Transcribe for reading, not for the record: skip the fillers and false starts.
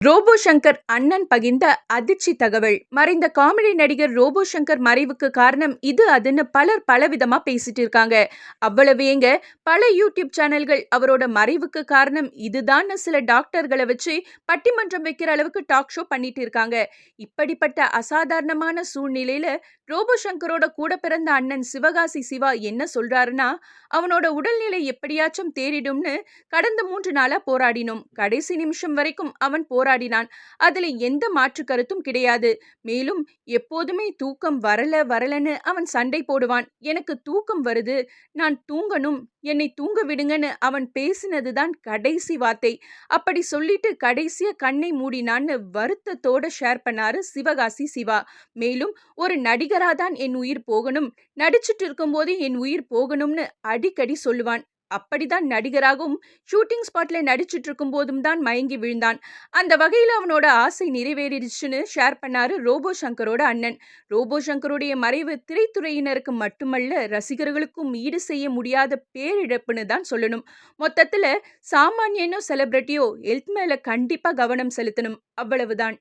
Robot Shankar அண்ணன் பகிர்ந்த அதிர்ச்சி தகவல். மறைந்த காமெடி நடிகர் ரோபோ சங்கர் மறைவுக்கு காரணம் இது அதுன்னு பலர் பலவிதமா பேசிட்டு இருக்காங்க. அவ்வளவு ஏங்க, பல யூடியூப் சேனல்கள் அவரோட மறைவுக்கு காரணம் இதுதான்னு சில டாக்டர்களை வச்சு பட்டிமன்றம் வைக்கிற அளவுக்கு டாக் ஷோ பண்ணிட்டு இருக்காங்க. இப்படிப்பட்ட அசாதாரணமான சூழ்நிலையில ரோபோ சங்கரோட கூட பிறந்த அண்ணன் சிவகாசி சிவா என்ன சொல்றாருன்னா, அவனோட உடல்நிலை எப்படியாச்சும் தேறிடும்னு கடந்த 3 நாளா போராடினோம். கடைசி நிமிஷம் வரைக்கும் அவன் போராடினான். அதுல எந்த மாற்று கருத்தும் கிடையாது. மேலும் எப்போதுமே தூக்கம் வரல வரலன்னு அவன் சண்டை போடுவான். எனக்கு தூக்கம் வருது, நான் தூங்கணும், என்னை தூங்க விடுங்கன்னு அவன் பேசினதுதான் கடைசி வார்த்தை. அப்படி சொல்லிட்டு கடைசியா கண்ணை மூடினான்னு வருத்தத்தோட ஷேர் பண்ணாரு சிவகாசி சிவா. மேலும் ஒரு நடிகராதான் என் உயிர் போகணும், நடிச்சிட்டு இருக்கும்போதே என் உயிர் போகணும்னு அடிக்கடி சொல்லுவான். அப்படிதான் நடிகராகவும் ஷூட்டிங் ஸ்பாட்ல நடிச்சிட்டு இருக்கும் போதும் தான் மயங்கி விழுந்தான். அந்த வகையில அவனோட ஆசை நிறைவேறிடுச்சுன்னு ஷேர் பண்ணாரு ரோபோ சங்கரோட அண்ணன். ரோபோ சங்கருடைய மறைவு திரைத்துறையினருக்கு மட்டுமல்ல, ரசிகர்களுக்கும் ஈடு செய்ய முடியாத பேரிழப்புன்னு தான் சொல்லணும். மொத்தத்துல சாமானியனோ செலிபிரிட்டியோ ஹெல்த் மேல கண்டிப்பா கவனம் செலுத்தணும், அவ்வளவுதான்.